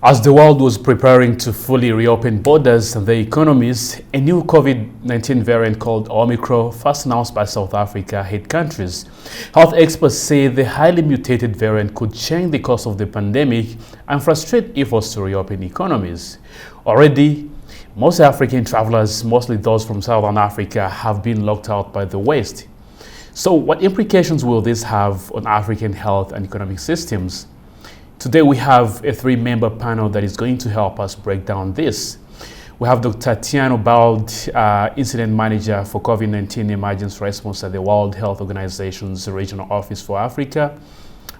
As the world was preparing to fully reopen borders and the economies, a new COVID-19 variant called Omicron, first announced by South Africa, hit countries. Health experts say the highly mutated variant could change the course of the pandemic and frustrate efforts to reopen economies. Already, most African travelers, mostly those from Southern Africa, have been locked out by the West. So what implications will this have on African health and economic systems? Today we have a three-member panel that is going to help us break down this. We have Dr. Tiano Bald, Incident Manager for COVID-19 Emergency Response at the World Health Organization's Regional Office for Africa.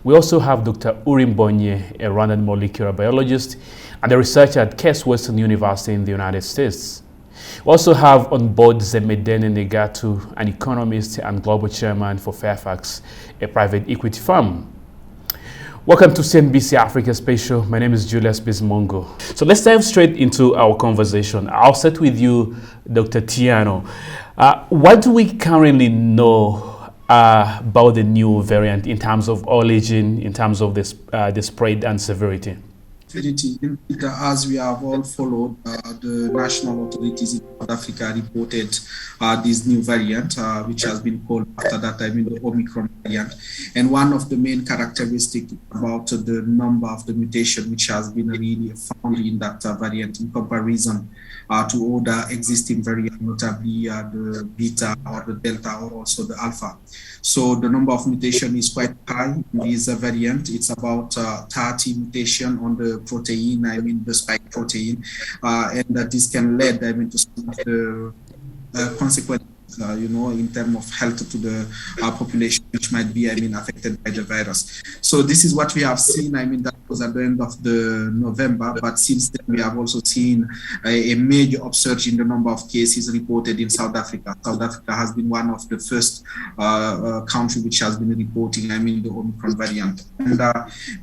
We also have Dr. Uri Mbonye, a Rwandan molecular biologist and a researcher at Case Western University in the United States. We also have on board Zemedene Negatu, an economist and global chairman for Fairfax, a private equity firm. Welcome to CNBC Africa Special. My name is Julius Bismongo. So let's dive straight into our conversation. I'll start with you, Dr. Tiano. What do we currently know about the new variant in terms of origin, in terms of the spread and severity? As we have all followed, the national authorities in South Africa reported this new variant, which has been called after that time the Omicron variant. And one of the main characteristics about the number of the mutation which has been really found in that variant in comparison to other existing variants, notably the beta or the delta or also the alpha. So the number of mutation is quite high in this variant. It's about 30 mutation on the protein, the spike protein, and that this can lead, to some of the consequences, in terms of health to the population, which might be, affected by the virus. So this is what we have seen, that was at the end of the November, but since then we have also seen a major upsurge in the number of cases reported in South Africa. South Africa has been one of the first country which has been reporting, the Omicron variant. And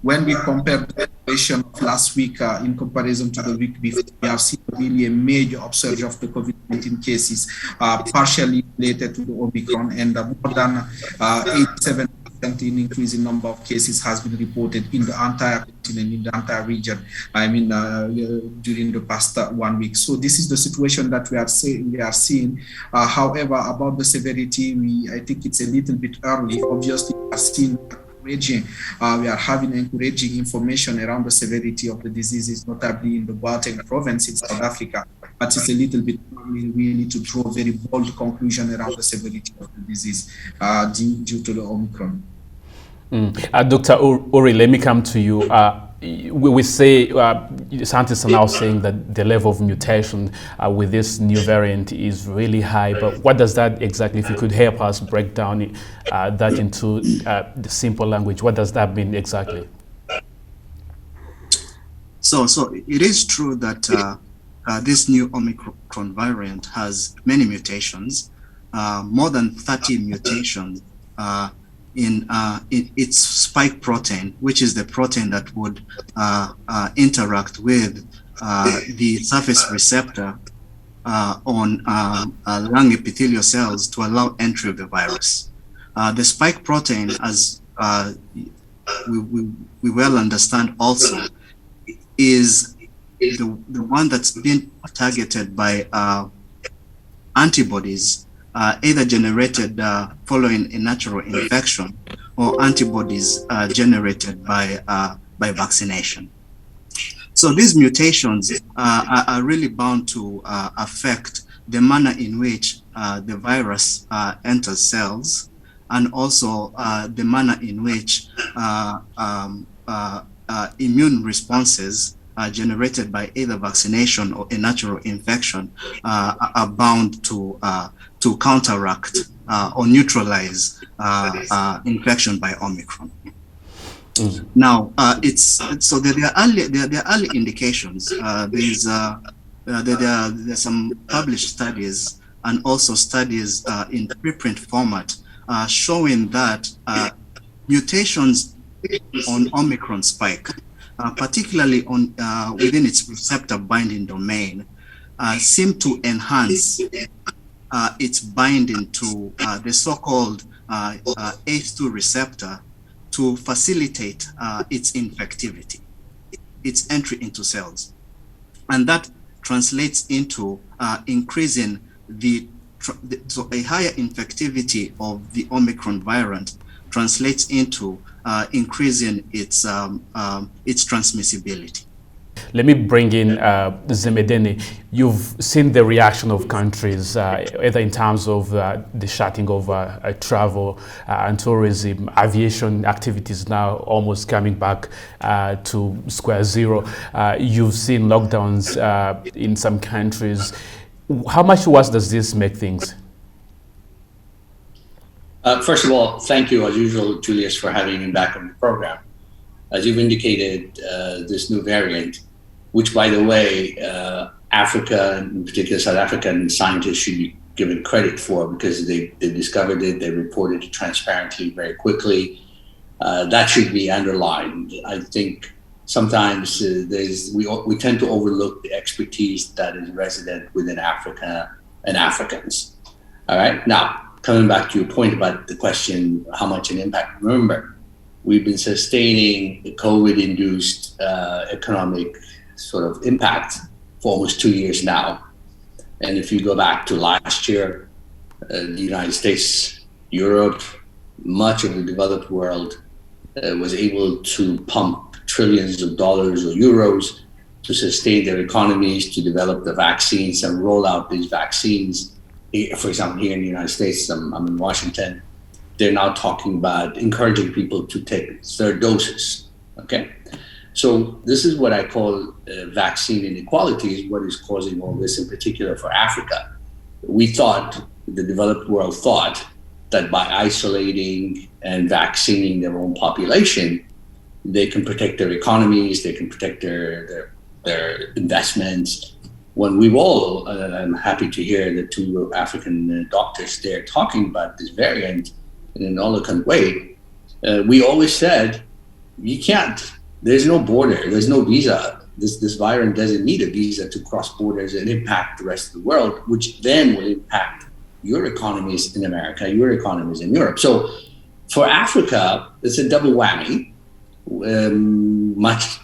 when we compare the situation of last week in comparison to the week before, we have seen really a major upsurge of the COVID-19 cases, partially related to the Omicron, and more than 87% in increase in number of cases has been reported in the entire continent, in the entire region, during the past 1 week. So this is the situation that we are seeing. However, about the severity, I think it's a little bit early. Obviously, we are seeing we are having encouraging information around the severity of the diseases, notably in the Gauteng province in South Africa. But it's a little bit early really to draw very bold conclusion around the severity of the disease due to the Omicron. Dr. Uri, let me come to you. We say, scientists are now saying that the level of mutation with this new variant is really high, but what does that exactly, if you could help us break down that into the simple language, what does that mean exactly? So it is true that this new Omicron variant has many mutations, more than 30 mutations in its spike protein, which is the protein that would interact with the surface receptor on lung epithelial cells to allow entry of the virus. The spike protein, as we well understand also, is the one that's been targeted by antibodies either generated following a natural infection or antibodies generated by vaccination. So these mutations are really bound to affect the manner in which the virus enters cells, and also the manner in which immune responses generated by either vaccination or a natural infection are bound to counteract or neutralize infection by Omicron. Now, so there are early indications. There's some published studies and also studies in preprint format showing that mutations on Omicron spike, particularly on within its receptor binding domain, seem to enhance its binding to the so-called ACE2 receptor to facilitate its infectivity. its entry into cells. And that translates into increasing so a higher infectivity of the Omicron variant translates into increasing its transmissibility. Let me bring in Zemedene. You've seen the reaction of countries, either in terms of the shutting of travel and tourism, aviation activities now almost coming back to square zero. You've seen lockdowns in some countries. How much worse does this make things? First of all, thank you, as usual, Julius, for having me back on the program. As you've indicated, this new variant, which, by the way, Africa, in particular South African scientists, should be given credit for, because they discovered it, they reported it transparently very quickly. That should be underlined. I think sometimes we tend to overlook the expertise that is resident within Africa and Africans. All right. Now, coming back to your point about the question, how much an impact? Remember, we've been sustaining the COVID-induced economic sort of impact for almost 2 years now. And if you go back to last year, the United States, Europe, much of the developed world was able to pump trillions of dollars or euros to sustain their economies, to develop the vaccines and roll out these vaccines. For example, here in the United States, I'm in Washington, they're now talking about encouraging people to take third doses, okay? So this is what I call vaccine inequalities, what is causing all this in particular for Africa. We thought, the developed world thought, that by isolating and vaccinating their own population, they can protect their economies, they can protect their investments. When we've all, I'm happy to hear the two African doctors there talking about this variant in an eloquent way, we always said, you can't, there's no border, there's no visa. This variant doesn't need a visa to cross borders and impact the rest of the world, which then will impact your economies in America, your economies in Europe. So for Africa, it's a double whammy. Much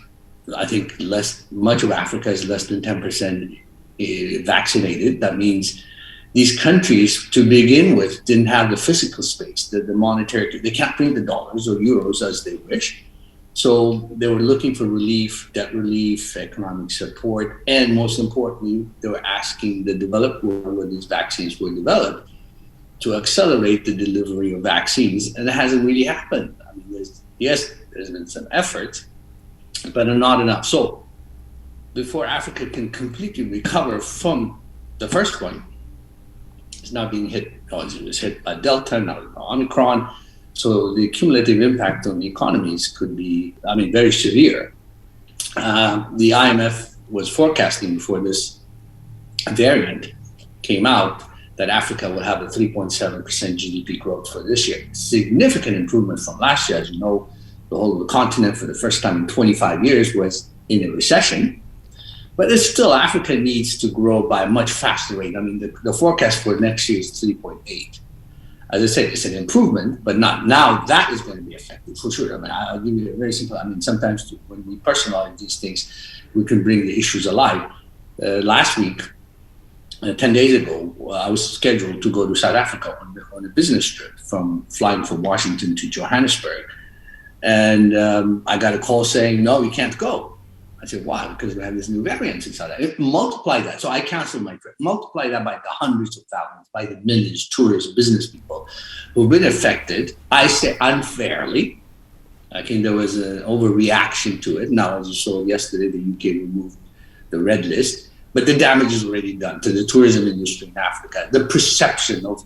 of Africa is less than 10% vaccinated. That means these countries, to begin with, didn't have the physical space, the monetary, they can't print the dollars or euros as they wish. So they were looking for relief, debt relief, economic support, and most importantly, they were asking the developed world where these vaccines were developed to accelerate the delivery of vaccines, and it hasn't really happened. I mean, there's been some effort, but not enough. So before Africa can completely recover from the first one, it's now being hit, it was hit by Delta, now Omicron. So the cumulative impact on the economies could be, very severe. The IMF was forecasting before this variant came out that Africa would have a 3.7% GDP growth for this year. Significant improvement from last year. As you know, the whole of the continent for the first time in 25 years was in a recession. But it's still, Africa needs to grow by a much faster rate. The forecast for next year is 3.8. As I said, it's an improvement, but not now. That is going to be affected for sure. I'll give you a very simple. Sometimes when we personalize these things, we can bring the issues alive. Last week, 10 days ago, I was scheduled to go to South Africa on a business trip, flying from Washington to Johannesburg, and I got a call saying, "No, you can't go." I said, why? Because we have this new variant in South Africa. Multiply that. So I canceled my trip. Multiply that by the hundreds of thousands, by the millions, tourists, business people who've been affected. I say unfairly. I think there was an overreaction to it. Now, as you saw yesterday, the UK removed the red list, but the damage is already done to the tourism industry in Africa. The perception of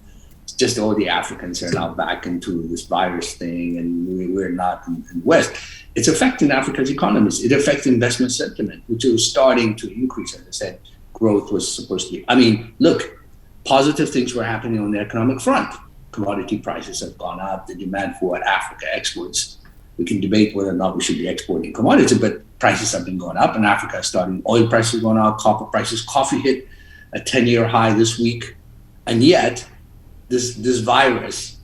just all the Africans are now back into this virus thing and we're not in the West. It's affecting Africa's economies. It affects investment sentiment, which is starting to increase. As I said, growth was supposed to be. Look, positive things were happening on the economic front. Commodity prices have gone up, the demand for what Africa exports. We can debate whether or not we should be exporting commodities, but prices have been going up and Africa is starting, oil prices going up, copper prices, coffee hit a 10-year high this week. And yet, this virus,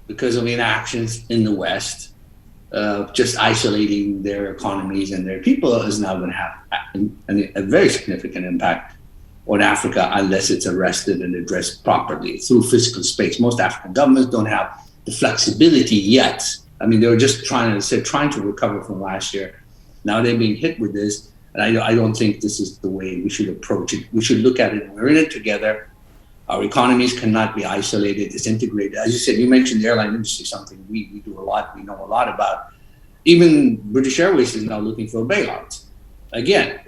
because of inactions in the West, just isolating their economies and their people is now going to have a very significant impact on Africa unless it's arrested and addressed properly through fiscal space. Most African governments don't have the flexibility yet. I mean, they were just trying to recover from last year. Now they're being hit with this, and I don't think this is the way we should approach it. We should look at it. We're in it together. Our economies cannot be isolated, disintegrated. As you said, you mentioned the airline industry, something we do a lot, we know a lot about. Even British Airways is now looking for a bailout again.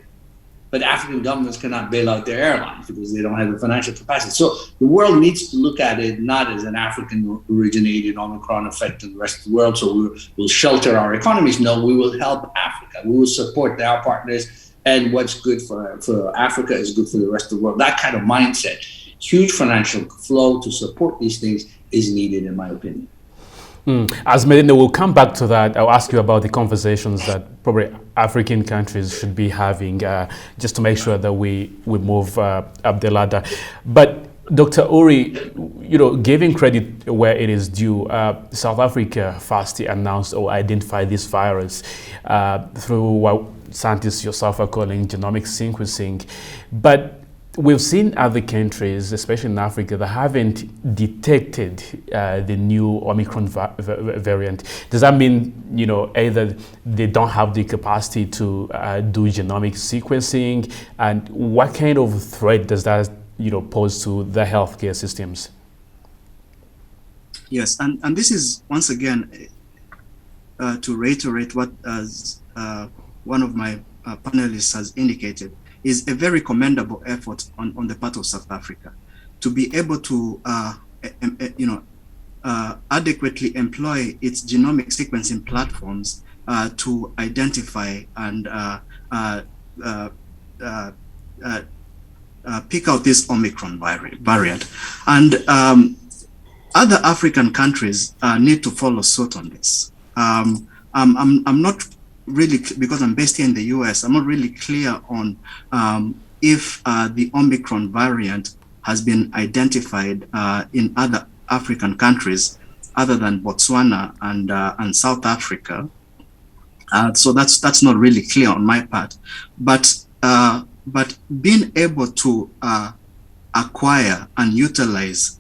But African governments cannot bail out their airlines because they don't have the financial capacity. So the world needs to look at it not as an African-originated Omicron affecting the rest of the world, so we'll shelter our economies. No, we will help Africa. We will support our partners, and what's good for Africa is good for the rest of the world. That kind of mindset, huge financial flow to support these things is needed, in my opinion. As Medina, we'll come back to that. I'll ask you about the conversations that probably African countries should be having just to make sure that we move up the ladder. But Dr. Uri, giving credit where it is due, South Africa first announced or identified this virus through what scientists yourself are calling genomic sequencing. But we've seen other countries, especially in Africa, that haven't detected the new Omicron variant. Does that mean, either they don't have the capacity to do genomic sequencing? And what kind of threat does that, pose to the healthcare systems? Yes, and this is, once again, to reiterate what one of my panelists has indicated, is a very commendable effort on the part of South Africa to be able to, adequately employ its genomic sequencing platforms to identify and pick out this Omicron variant. And other African countries need to follow suit on this. I'm not really, because I'm based here in the US, I'm not really clear on if the Omicron variant has been identified in other African countries other than Botswana and South Africa. So that's not really clear on my part. But being able to acquire and utilize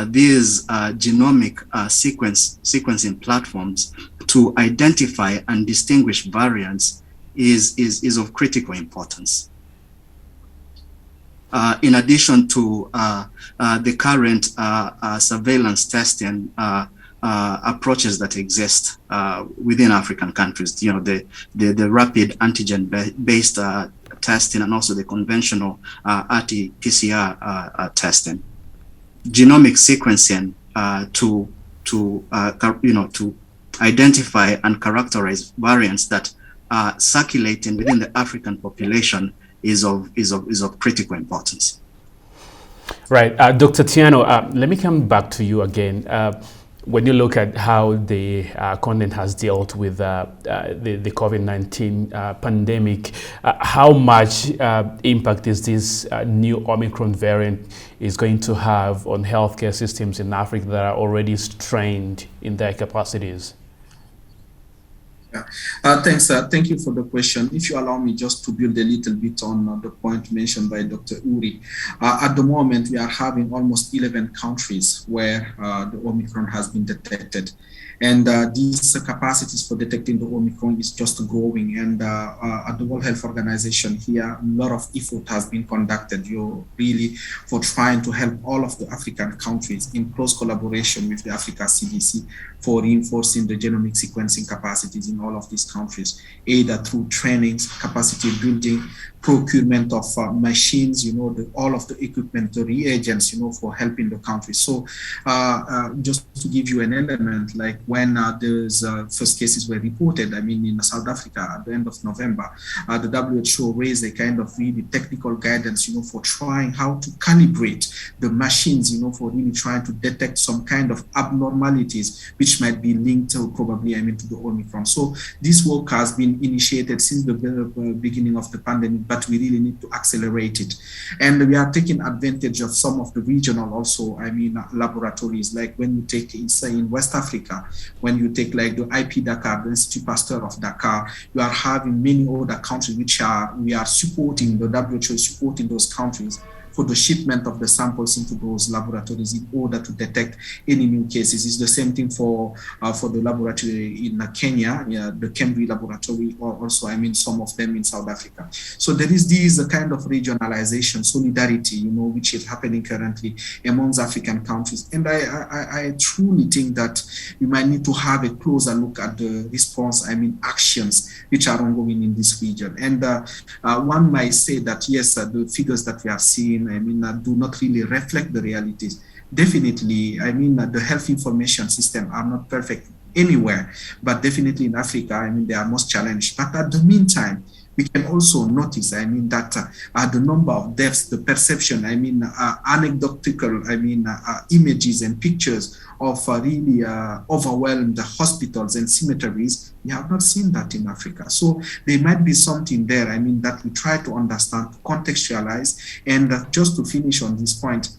these genomic sequencing platforms to identify and distinguish variants is of critical importance. In addition to the current surveillance testing approaches that exist within African countries, the rapid antigen-based testing and also the conventional RT-PCR testing. Genomic sequencing to identify and characterize variants that are circulating within the African population is of critical importance. Right, Dr. Tiano, let me come back to you again. When you look at how the continent has dealt with the COVID-19 pandemic, how much impact is this new Omicron variant is going to have on healthcare systems in Africa that are already strained in their capacities? Yeah. Thanks. Thank you for the question. If you allow me just to build a little bit on the point mentioned by Dr. Uri. At the moment, we are having almost 11 countries where the Omicron has been detected. And these capacities for detecting the Omicron is just growing. And at the World Health Organization here, a lot of effort has been conducted, really for trying to help all of the African countries in close collaboration with the Africa CDC for reinforcing the genomic sequencing capacities in all of these countries, either through trainings, capacity building, procurement of machines, all of the equipment, the reagents, for helping the country. So just to give you an element, like when those first cases were reported, in South Africa at the end of November, the WHO raised a kind of really technical guidance, for trying how to calibrate the machines, for really trying to detect some kind of abnormalities which might be linked to to the Omicron. So this work has been initiated since the beginning of the pandemic but we really need to accelerate it. And we are taking advantage of some of the regional also, laboratories, like when you take, say, in West Africa, when you take like the IP Dakar, the Institut Pasteur of Dakar, you are having many other countries we are supporting, the WHO is supporting those countries for the shipment of the samples into those laboratories in order to detect any new cases. It's the same thing for the laboratory in Kenya, the Cambridge laboratory, or also, some of them in South Africa. So there is this kind of regionalization, solidarity, which is happening currently amongst African countries. And I truly think that we might need to have a closer look at the response, actions which are ongoing in this region. And one might say that, yes, the figures that we are seeing, do not really reflect the realities. Definitely, the health information system are not perfect anywhere, but definitely in Africa, they are most challenged. But at the meantime, we can also notice, that the number of deaths, the perception, anecdotal, images and pictures of really overwhelmed hospitals and cemeteries, we have not seen that in Africa. So there might be something there, that we try to understand, to contextualize. And just to finish on this point,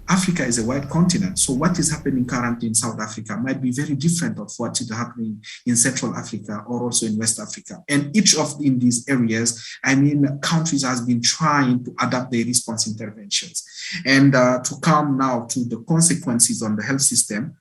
Africa is a wide continent. So what is happening currently in South Africa might be very different of what is happening in Central Africa or also in West Africa. And each of in these areas, countries has been trying to adapt their response interventions. And to come now to the consequences on the health system,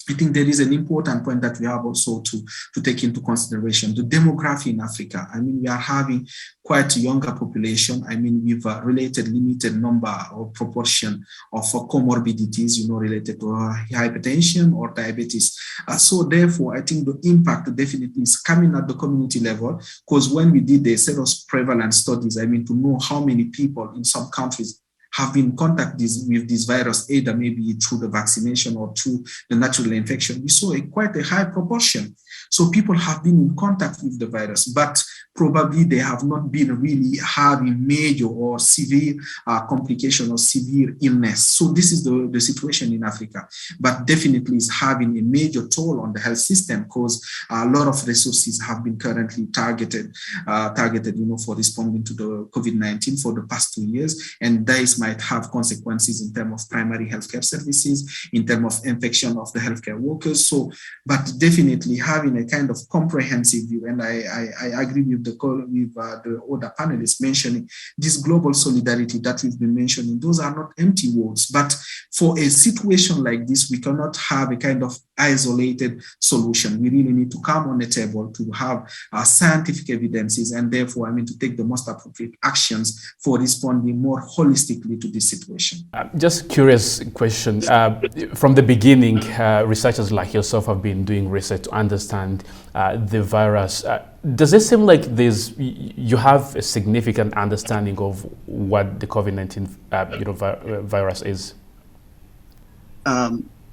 I think there is an important point that we have also to take into consideration. The demography in Africa. We are having quite a younger population. With a related limited number or proportion of comorbidities, related to hypertension or diabetes. So therefore, I think the impact definitely is coming at the community level, because when we did the seroprevalence studies, to know how many people in some countries have been in contact with this virus, either maybe through the vaccination or through the natural infection, we saw quite a high proportion. So people have been in contact with the virus, but probably they have not been really having major or severe complication or severe illness. So this is the situation in Africa, but definitely is having a major toll on the health system, because a lot of resources have been currently targeted, for responding to the COVID-19 for the past 2 years. And this might have consequences in terms of primary healthcare services, in terms of infection of the healthcare workers. So, but definitely having a kind of comprehensive view, and I agree with the other panelists mentioning this global solidarity that we've been mentioning. Those are not empty words, but for a situation like this, we cannot have a kind of isolated solution. We really need to come on the table to have scientific evidences, and therefore, to take the most appropriate actions for responding more holistically to this situation. Just curious question. From the beginning, researchers like yourself have been doing research to understand the virus. Does it seem like you have a significant understanding of what the COVID-19 virus is?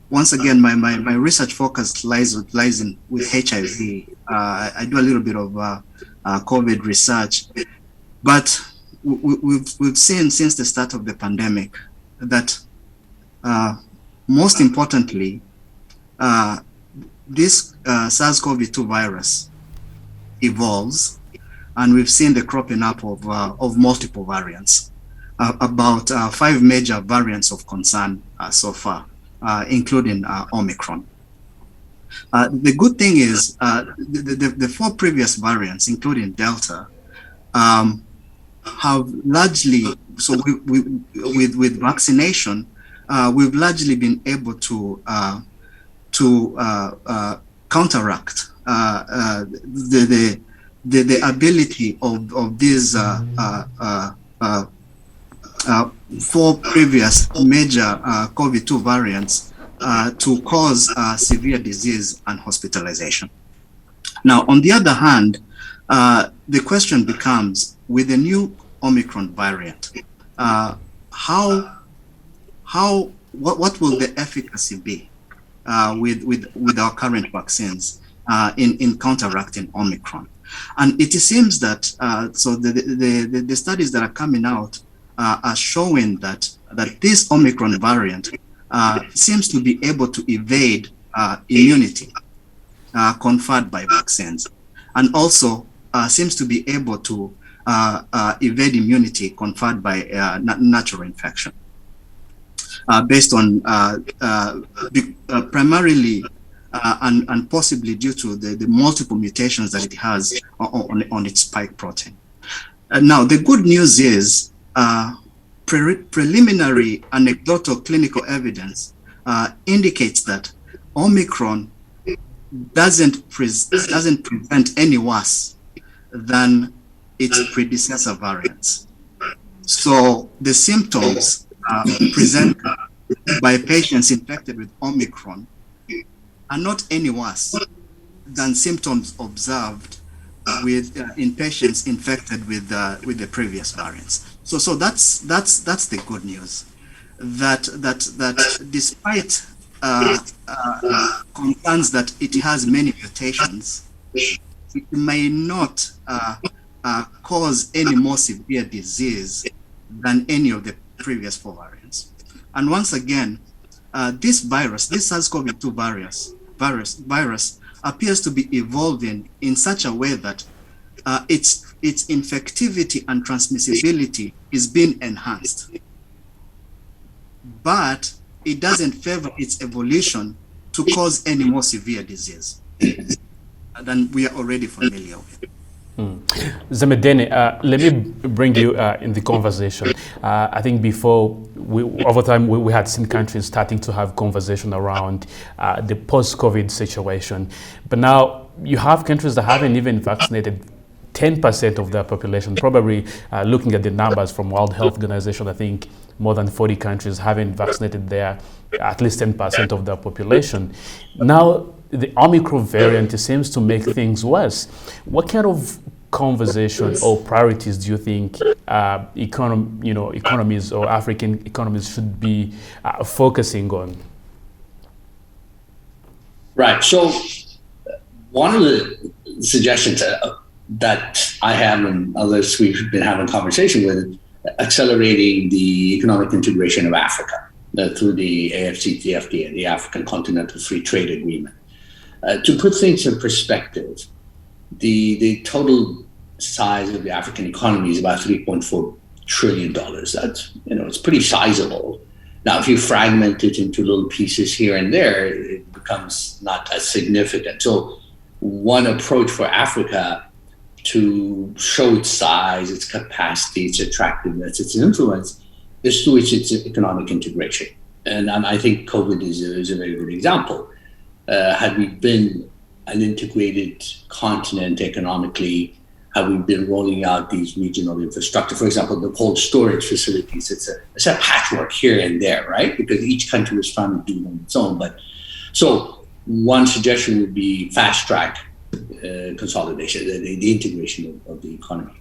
Once again, my research focus lies with HIV. I do a little bit of COVID research, but we've seen since the start of the pandemic that most importantly, this SARS-CoV-2 virus evolves, and we've seen the cropping up of multiple variants, about 5 major variants of concern so far, including Omicron. The good thing is the 4 previous variants, including Delta, have largely, so with vaccination, we've largely been able to counteract the ability of these 4 previous major COVID-2 variants to cause severe disease and hospitalization. Now, on the other hand, the question becomes, with the new Omicron variant, what will the efficacy be with our current vaccines in counteracting Omicron? And it seems that so the studies that are coming out are showing that this Omicron variant seems to be able to evade immunity conferred by vaccines, and also seems to be able to evade immunity conferred by natural infection, based on primarily and possibly due to the multiple mutations that it has on its spike protein. Now, the good news is preliminary anecdotal clinical evidence indicates that Omicron doesn't present any worse than its predecessor variants. So the symptoms presented by patients infected with Omicron are not any worse than symptoms observed with in patients infected with the previous variants. So that's the good news. That despite concerns that it has many mutations, it may not cause any more severe disease than any of the previous 4 variants. And once again, this SARS-CoV-2 virus appears to be evolving in such a way that its infectivity and transmissibility is being enhanced, but it doesn't favor its evolution to cause any more severe disease than we are already familiar with. Zamedene, let me bring you in the conversation. I think before, over time, we had seen countries starting to have conversation around the post-COVID situation. But now you have countries that haven't even vaccinated 10% of their population. Probably looking at the numbers from World Health Organization, I think more than 40 countries haven't vaccinated at least 10% of their population. Now, the Omicron variant seems to make things worse. What kind of conversation or priorities do you think economies or African economies should be focusing on? Right. So one of the suggestions that I have and others we've been having conversation with, accelerating the economic integration of Africa through the AfCFTA, the African Continental Free Trade Agreement. To put things in perspective, the total size of the African economy is about $3.4 trillion. That's, it's pretty sizable. Now, if you fragment it into little pieces here and there, it becomes not as significant. So one approach for Africa to show its size, its capacity, its attractiveness, its influence, is through its economic integration. And I think COVID is a very good example. Had we been an integrated continent economically, had we been rolling out these regional infrastructure, for example, the cold storage facilities, it's a patchwork here and there, right? Because each country was trying to do it on its own. But so one suggestion would be fast track consolidation, the integration of the economy.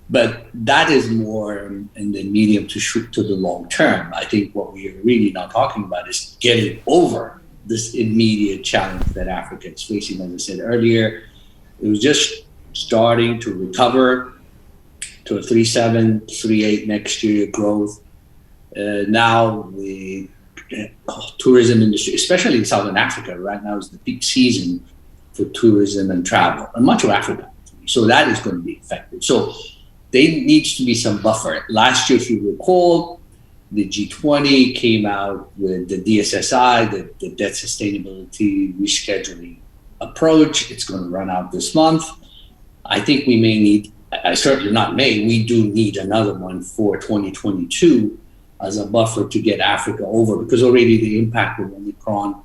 But that is more in the medium to the long term. I think what we are really not talking about is getting over this immediate challenge that Africa is facing. As I said earlier, it was just starting to recover to a 3.7, 3.8 next year growth. Now the tourism industry, especially in Southern Africa, right now is the peak season for tourism and travel, and much of Africa. So that is going to be affected. So there needs to be some buffer. Last year, if you recall, the G20 came out with the DSSI, the debt sustainability rescheduling approach. It's going to run out this month. I think we may need, we do need another one for 2022 as a buffer to get Africa over, because already the impact of Omicron,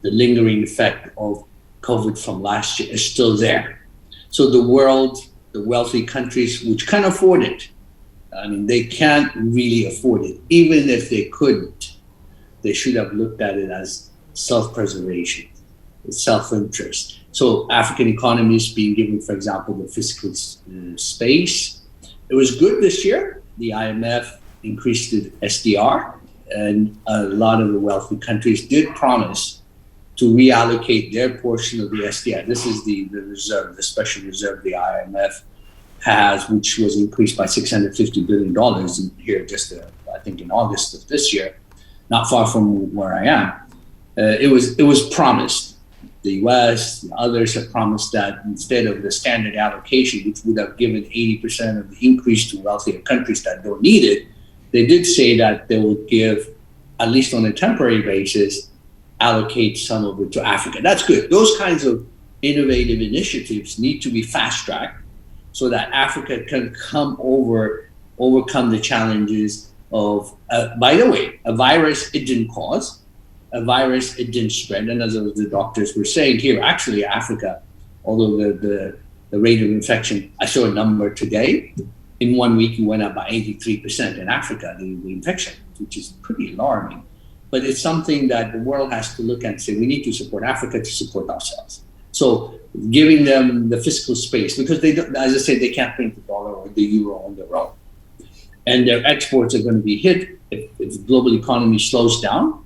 the lingering effect of COVID from last year is still there. So the world, the wealthy countries which can afford it, I mean, they can't really afford it. Even if they couldn't, they should have looked at it as self-preservation, self-interest. So African economies being given, for example, the fiscal space. It was good this year. The IMF increased the SDR, and a lot of the wealthy countries did promise to reallocate their portion of the SDR. This is the reserve, the special reserve the IMF has, which was increased by $650 billion in here just, I think, in August of this year, not far from where I am. It was promised. the US, others have promised that instead of the standard allocation, which would have given 80% of the increase to wealthier countries that don't need it, they did say that they will give, at least on a temporary basis, allocate some of it to Africa. That's good. Those kinds of innovative initiatives need to be fast-tracked so that Africa can overcome the challenges of, by the way, a virus it didn't cause, a virus it didn't spread. And as the doctors were saying here, actually Africa, although the rate of infection, I saw a number today, in 1 week it went up by 83% in Africa, the infection, which is pretty alarming. But it's something that the world has to look at and say, we need to support Africa to support ourselves. So giving them the fiscal space, because they don't, as I said, they can't print the dollar or the euro on their own. And their exports are going to be hit. If the global economy slows down,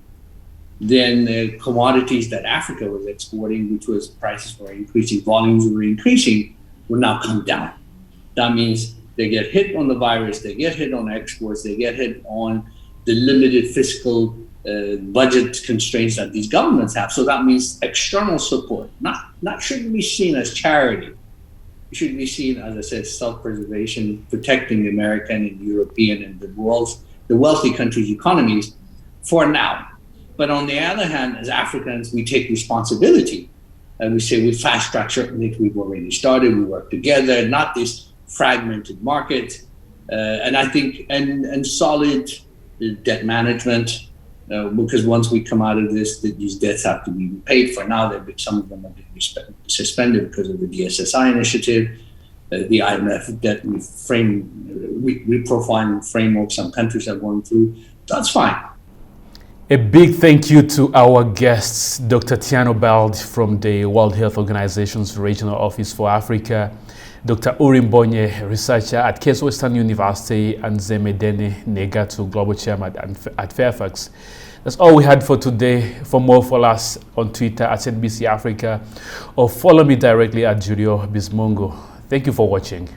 then the commodities that Africa was exporting, which was prices were increasing, volumes were increasing, will now come down. That means they get hit on the virus, they get hit on exports, they get hit on the limited fiscal budget constraints that these governments have. So that means external support, not shouldn't be seen as charity. It should be seen, as I said, self-preservation, protecting the American and European and the wealthy countries' economies for now. But on the other hand, as Africans, we take responsibility and we say we fast-track certain things we've already started, we work together, not this fragmented market. And I think, and solid debt management, because once we come out of this, these debts have to be paid for. Now, some of them have been suspended because of the DSSI initiative, the IMF debt reprofiling framework some countries are going through. That's fine. A big thank you to our guests, Dr. Tiano Bald from the World Health Organization's Regional Office for Africa, Dr. Urim Bonye, researcher at Case Western University, and Zemedene Negatu, Global Chairman at Fairfax. That's all we had for today. For more, follow us on Twitter at NBC Africa or follow me directly at Julio Bismongo. Thank you for watching.